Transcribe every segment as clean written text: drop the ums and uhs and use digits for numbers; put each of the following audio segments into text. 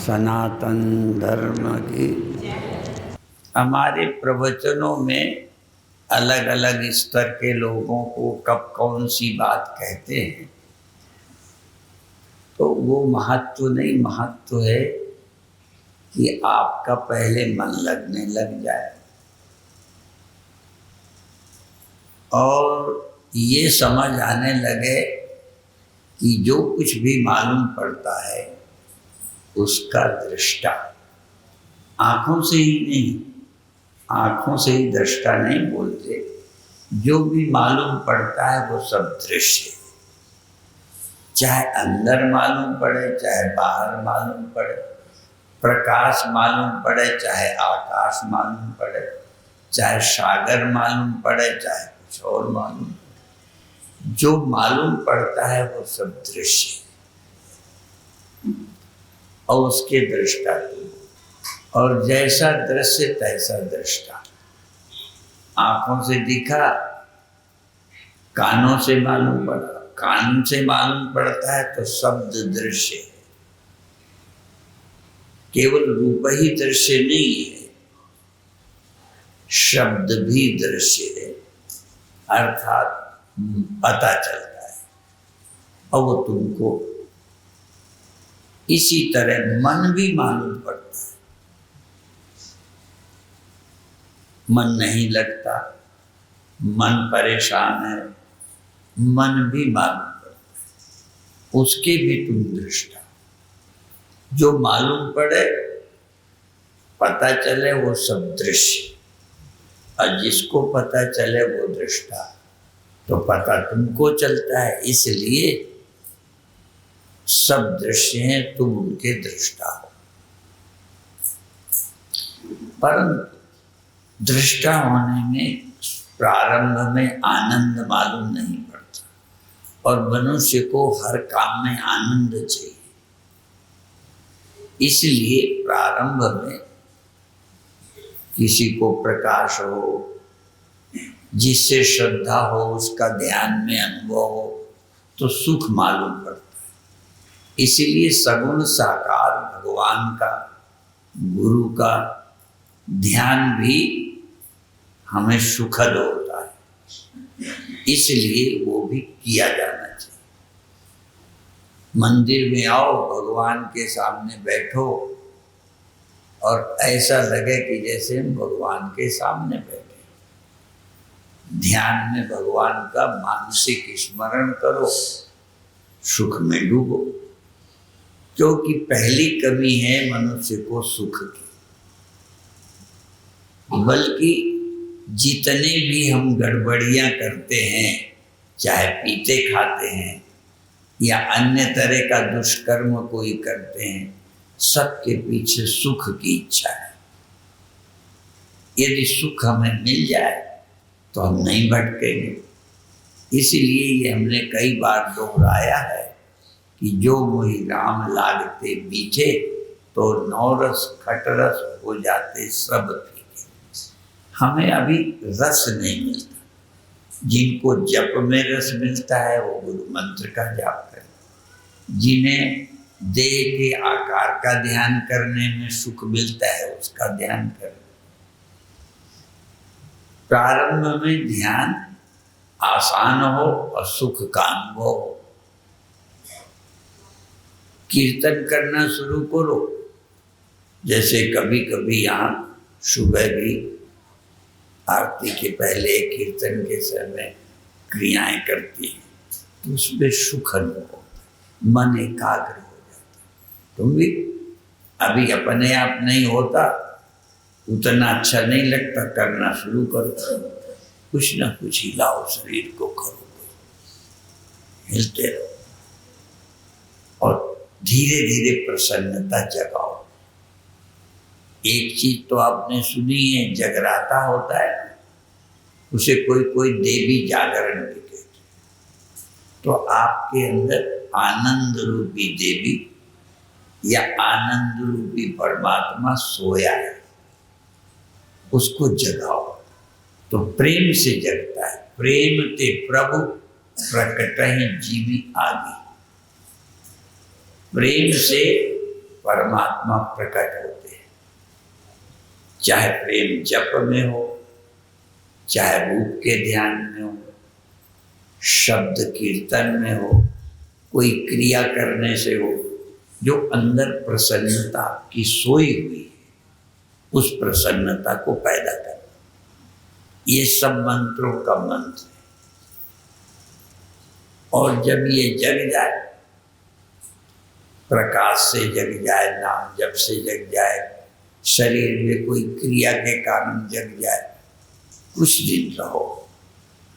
सनातन धर्म की। हमारे प्रवचनों में अलग अलग स्तर के लोगों को कब कौन सी बात कहते हैं, तो वो महत्व नहीं, महत्व है कि आपका पहले मन लगने लग जाए और ये समझ आने लगे कि जो कुछ भी मालूम पड़ता है उसका दृष्टा आँखों से ही नहीं, आँखों से ही दृष्टा नहीं बोलते, जो भी मालूम पड़ता है वो सब दृश्य, चाहे अंदर मालूम पड़े चाहे बाहर मालूम पड़े, प्रकाश मालूम पड़े चाहे आकाश मालूम पड़े, चाहे सागर मालूम पड़े चाहे कुछ और मालूम पड़े, जो मालूम पड़ता है वो सब दृश्य और उसके दृष्टा तुम। और जैसा दृश्य तैसा दृष्टा। आंखों से दिखा, कानों से मालूम पड़ा, कान से मालूम पड़ता है तो शब्द दृश्य है। केवल रूप ही दृश्य नहीं है, शब्द भी दृश्य है, अर्थात पता चलता है। और वो तुमको इसी तरह मन भी मालूम पड़ता है। मन नहीं लगता, मन परेशान है, मन भी मालूम पड़ता है, उसके भी तुम दृष्टा। जो मालूम पड़े पता चले वो सब दृश्य, और जिसको पता चले वो दृष्टा। तो पता तुमको चलता है, इसलिए सब दृश्य हैं, तुम उनके दृष्टा हो। परंतु दृष्टा होने में प्रारंभ में आनंद मालूम नहीं पड़ता, और मनुष्य को हर काम में आनंद चाहिए। इसलिए प्रारंभ में किसी को प्रकाश हो, जिससे श्रद्धा हो, उसका ध्यान में अनुभव हो, तो सुख मालूम पड़ता है। इसलिए सगुण साकार भगवान का, गुरु का ध्यान भी हमें सुखद होता है, इसलिए वो भी किया जाना चाहिए। मंदिर में आओ, भगवान के सामने बैठो और ऐसा लगे कि जैसे हम भगवान के सामने बैठे। ध्यान में भगवान का मानसिक स्मरण करो, सुख में डूबो। क्योंकि पहली कमी है मनुष्य को सुख की। बल्कि जितने भी हम गड़बड़ियां करते हैं, चाहे पीते खाते हैं या अन्य तरह का दुष्कर्म कोई करते हैं, सबके पीछे सुख की इच्छा है। यदि सुख हमें मिल जाए तो हम नहीं भटकेंगे। इसलिए ये हमने कई बार दोहराया है कि जो मोहि राम लागते मीठे, तो नौरस खटरस हो जाते सब फीके। हमें अभी रस नहीं मिलता। जिनको जप में रस मिलता है वो गुरु मंत्र का जाप करें। जिन्हें देह के आकार का ध्यान करने में सुख मिलता है उसका ध्यान करें। प्रारंभ में ध्यान आसान हो और सुख का अनुभव हो। कीर्तन करना शुरू करो। जैसे कभी कभी यहाँ सुबह भी आरती के पहले कीर्तन के समय क्रियाएं करती हैं, तो उसमें सुख अनुभव, मन एकाग्र हो जाता। तुम भी अभी अपने आप नहीं होता, उतना अच्छा नहीं लगता, करना शुरू करो। कुछ ना कुछ हिलाओ, शरीर को करो, हिलते रहो और धीरे धीरे प्रसन्नता जगाओ। एक चीज तो आपने सुनी है, जगराता होता है, उसे कोई कोई देवी जागरण भी कहते हैं। तो आपके अंदर आनंद रूपी देवी या आनंद रूपी परमात्मा सोया है, उसको जगाओ तो प्रेम से जगता है। प्रेम ते प्रभु प्रकट ही जीवी आदि। प्रेम से परमात्मा प्रकट होते हैं, चाहे प्रेम जप में हो, चाहे रूप के ध्यान में हो, शब्द कीर्तन में हो, कोई क्रिया करने से हो, जो अंदर प्रसन्नता की सोई हुई है उस प्रसन्नता को पैदा करना। ये सब मंत्रों का मंत्र है। और जब ये जग जाए, प्रकाश से जग जाए, नाम जप से जग जाए, शरीर में कोई क्रिया के कारण जग जाए, कुछ दिन रहो,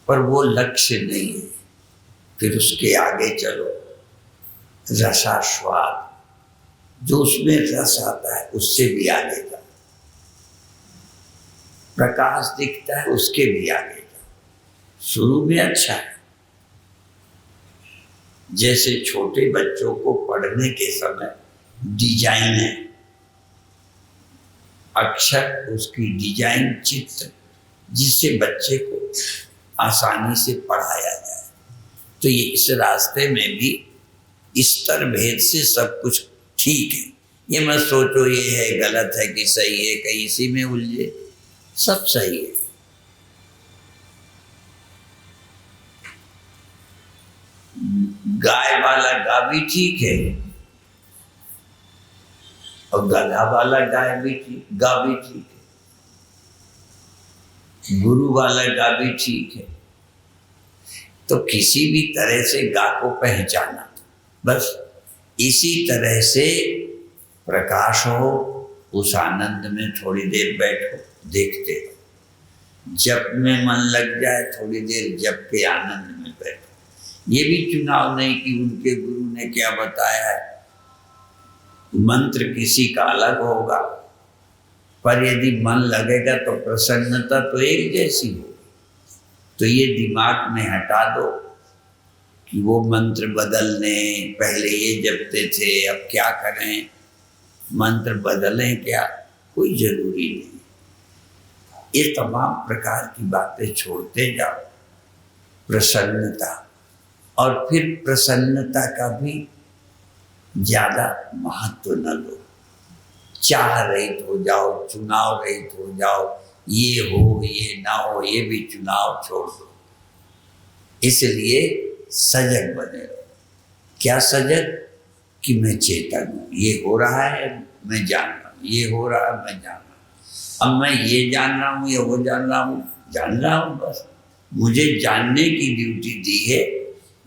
पर वो लक्ष्य नहीं है। फिर उसके आगे चलो, रसास्वाद, जो उसमें रस आता है उससे भी आगे जाओ, प्रकाश दिखता है उसके भी आगे जाओ। शुरू में अच्छा है, जैसे छोटे बच्चों को पढ़ने के समय डिजाइन है, अक्षर उसकी डिजाइन, चित्र, जिससे बच्चे को आसानी से पढ़ाया जाए। तो ये इस रास्ते में भी स्तर भेद से सब कुछ ठीक है। ये मत सोचो ये है गलत है कि सही है, कहीं इसी में उलझे, सब सही है। गाय वाला गा भी ठीक है और गधा वाला गाय भी ठीक, गा भी ठीक है, गुरु वाला गा भी ठीक है। तो किसी भी तरह से गा को पहचाना, बस इसी तरह से प्रकाश हो, उस आनंद में थोड़ी देर बैठो, देखते हो। जप में मन लग जाए, थोड़ी देर जप के आनंद में बैठो। ये भी चुनाव नहीं कि उनके गुरु ने क्या बताया है, मंत्र किसी का अलग होगा, पर यदि मन लगेगा तो प्रसन्नता तो एक जैसी होगी। तो ये दिमाग में हटा दो कि वो मंत्र बदलने, पहले ये जपते थे अब क्या करें, मंत्र बदलें क्या, कोई जरूरी नहीं। ये तमाम प्रकार की बातें छोड़ते जाओ। प्रसन्नता, और फिर प्रसन्नता का भी ज़्यादा महत्व न लो। चाह रहित हो जाओ, चुनाव रहित हो जाओ, ये हो ये ना हो, ये भी चुनाव छोड़ दो। इसलिए सजग बने रहो। क्या सजग? कि मैं चेतन हूँ, ये हो रहा है मैं जान रहा हूँ, ये हो रहा है मैं जान रहा हूँ। अब मैं ये जान रहा हूँ, ये वो जान रहा हूँ, बस मुझे जानने की ड्यूटी दी है।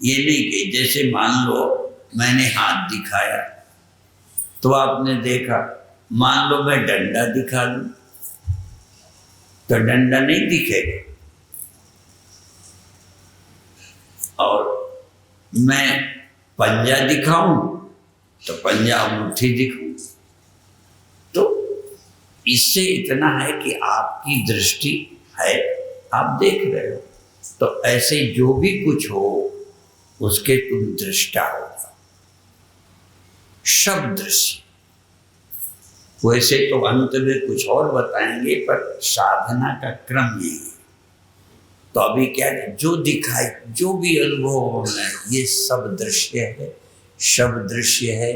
ये नहीं कि जैसे मान लो मैंने हाथ दिखाया तो आपने देखा, मान लो मैं डंडा दिखा दूं तो डंडा नहीं दिखेगा, और मैं पंजा दिखाऊं तो पंजा मुट्ठी दिखाऊं। तो इससे इतना है कि आपकी दृष्टि है, आप देख रहे हो। तो ऐसे जो भी कुछ हो उसके तुम दृष्टा हो जाओ। शब्द दृश्य, वैसे तो अंत में कुछ और बताएंगे, पर साधना का क्रम यही है। तो अभी क्या है, जो दिखाई, जो भी अनुभव होना है, ये सब दृश्य है, शब्द दृश्य है।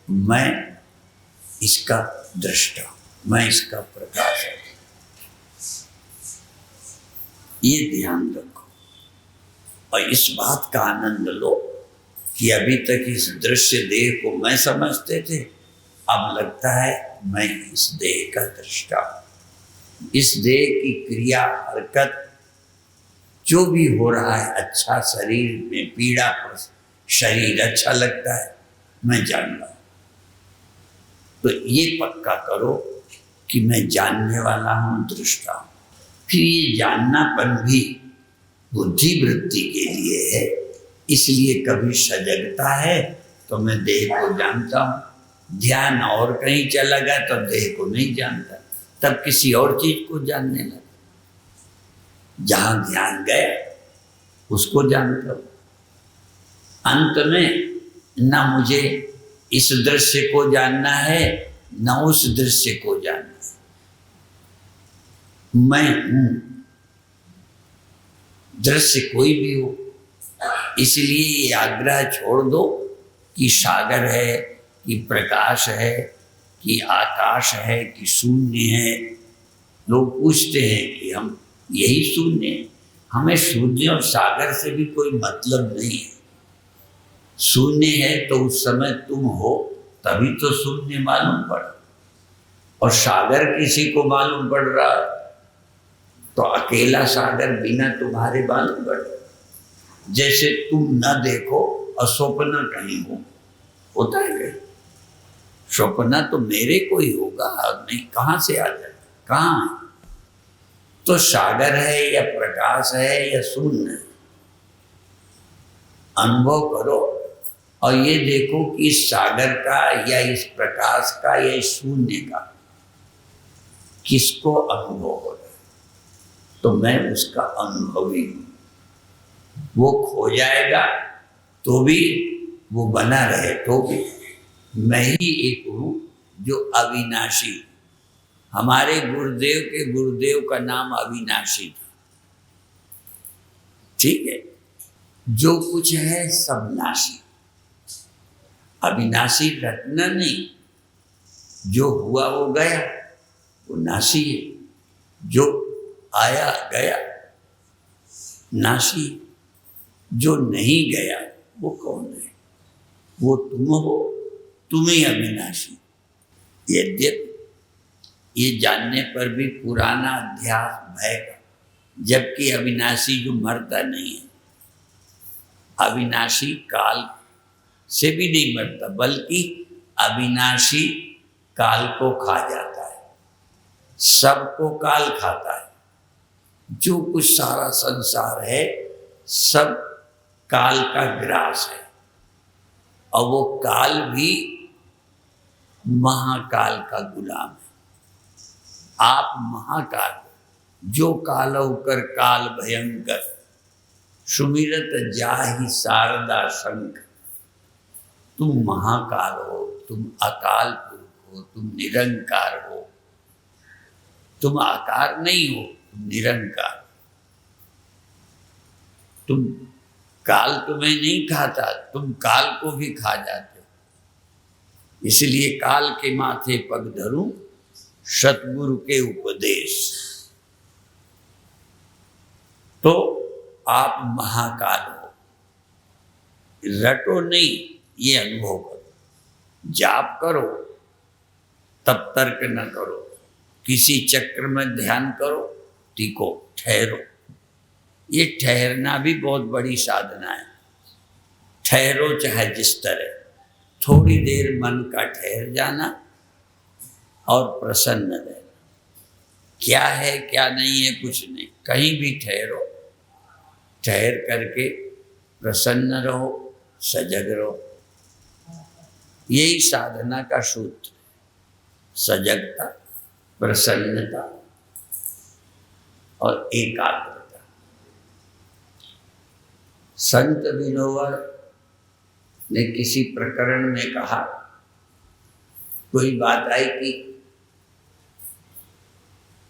मैं इसका दृष्टा, मैं इसका प्रकाश है। ये ध्यान रखो और इस बात का आनंद लो कि अभी तक इस दृश्य देह को मैं समझते थे, अब लगता है मैं इस देह का दृष्टा हूं। इस देह की क्रिया, हरकत, जो भी हो रहा है, अच्छा शरीर में पीड़ा, शरीर अच्छा लगता है, मैं जान रहा हूं। तो ये पक्का करो कि मैं जानने वाला हूं, दृष्टा हूं। फिर ये जाननापन भी बुद्धि वृत्ति के लिए है, इसलिए कभी सजगता है तो मैं देह को जानता हूँ, ध्यान और कहीं चला गया तो देह को नहीं जानता, तब किसी और चीज को जानने लगा। जहां ध्यान गया उसको जानता हूँ। अंत में न मुझे इस दृश्य को जानना है, न उस दृश्य को जानना है। मैं हूं, दृश्य कोई भी हो, इसलिए ये आग्रह छोड़ दो कि सागर है, कि प्रकाश है, कि आकाश है, कि शून्य है। लोग पूछते हैं कि हम यही शून्य हैं। हमें शून्य और सागर से भी कोई मतलब नहीं है। शून्य है तो उस समय तुम हो, तभी तो शून्य मालूम पड़ा। और सागर किसी को मालूम पड़ रहा तो अकेला सागर बिना तुम्हारे मालूम पड़। जैसे तुम न देखो और स्वप्न कहीं हो, होता है कहीं? स्वप्न तो मेरे को ही होगा, नहीं कहाँ से आ जाए, कहाँ है? तो सागर है या प्रकाश है या शून्य है, अनुभव करो और ये देखो कि इस सागर का या इस प्रकाश का या इस शून्य का किसको अनुभव हो रहा है। तो मैं उसका अनुभवी हूं। वो खो जाएगा तो भी, वो बना रहे तो भी, मैं ही एक हूं जो अविनाशी। हमारे गुरुदेव के गुरुदेव का नाम अविनाशी था। ठीक है, जो कुछ है सब नाशी। अविनाशी रटना नहीं, जो हुआ वो गया, वो नाशी है। जो आया गया नाशी, जो नहीं गया वो कौन है? वो तुम हो, तुम ही अविनाशी। यद्यपि ये जानने पर भी पुराना अध्यास भय का, जबकि अविनाशी जो मरता नहीं है, अविनाशी काल से भी नहीं मरता, बल्कि अविनाशी काल को खा जाता है। सबको काल खाता है। जो कुछ सारा संसार है सब काल का ग्रास है। और वो काल भी महाकाल का गुलाम है। आप महाकाल हो, जो काल होकर काल भयंकर, सुमिरत जाहि शारदा शंख। तुम महाकाल हो, तुम अकाल पुरुष हो, तुम निरंकार हो। तुम आकार नहीं हो, तुम निरंकार। तुम काल तुम्हें नहीं खाता, तुम काल को भी खा जाते हो। इसलिए काल के माथे पग धरूं, सतगुरु के उपदेश। तो आप महाकाल हो। रटो नहीं, ये अनुभव करो। जाप करो तब तर्क न करो। किसी चक्र में ध्यान करो, टिको, ठहरो। ये ठहरना भी बहुत बड़ी साधना है। ठहरो चाहे जिस तरह, थोड़ी देर मन का ठहर जाना और प्रसन्न रहना। क्या है क्या नहीं है कुछ नहीं, कहीं भी ठहरो। ठहर करके प्रसन्न रहो, सजग रहो। यही साधना का सूत्र है। सजगता, प्रसन्नता और एकाग्रता। संत विनोबा ने किसी प्रकरण में कहा, कोई बात आई कि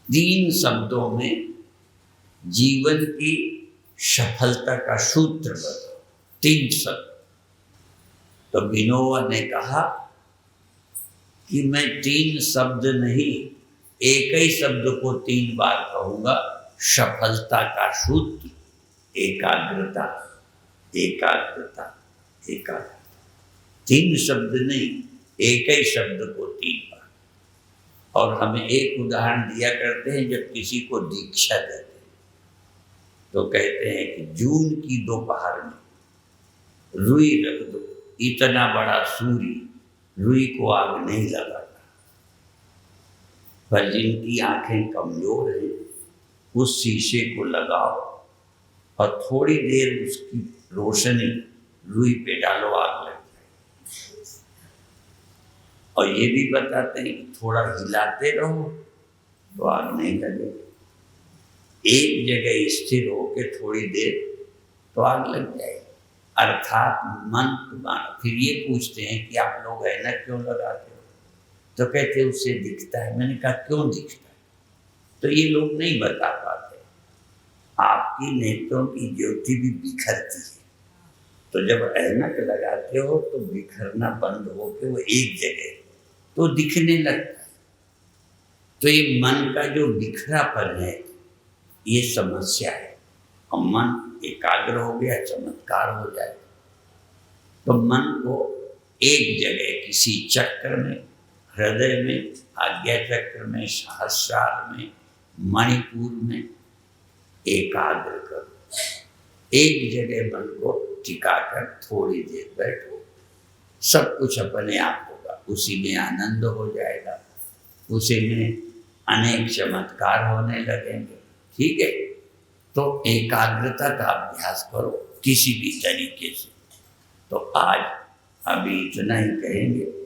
3 शब्दों में जीवन की सफलता का सूत्र बताओ। 3 शब्द। तो विनोबा ने कहा कि मैं 3 शब्द नहीं, एक ही शब्द को 3 बार कहूंगा। सफलता का सूत्र एकाग्रता, एकाग्रता, एकाग्रता। 3 शब्द नहीं, एक ही शब्द को 3 बार। और हमें एक उदाहरण दिया करते हैं, जब किसी को दीक्षा देते हैं तो कहते हैं कि जून की दोपहर में रुई रख दो, इतना बड़ा सूर्य, रुई को आग नहीं लगाता। पर जिनकी आंखें कमजोर हैं, उस शीशे को लगाओ और थोड़ी देर उसकी रोशनी रुई पे डालो, आग लग जाए। और ये भी बताते हैं कि थोड़ा हिलाते रहो तो आग नहीं लगेगी। एक जगह स्थिर होकर थोड़ी देर तो आग लग जाएगी। अर्थात मन तुम्हारा। फिर ये पूछते हैं कि आप लोग ऐनक क्यों लगाते हो? तो कहते उससे दिखता है। मैंने कहा क्यों दिखता है? तो ये लोग नहीं बता पाते। आपकी नेत्रों की ज्योति भी बिखरती है, तो जब ऐनक लगाते हो तो बिखरना बंद हो के वो एक जगह तो दिखने लगता है। तो ये मन का जो बिखरापन है ये समस्या है। और मन एकाग्र हो गया, चमत्कार हो जाए। तो मन को एक जगह किसी चक्र में, हृदय में, आज्ञा चक्र में, सहस्रार में, मणिपुर में एकाग्र करो। एक जगह मन को टिकाकर थोड़ी देर बैठो, सब कुछ अपने आप होगा, उसी में आनंद हो जाएगा, उसी में अनेक चमत्कार होने लगेंगे। ठीक है, तो एकाग्रता का अभ्यास करो किसी भी तरीके से। तो आज अभी इतना ही कहेंगे।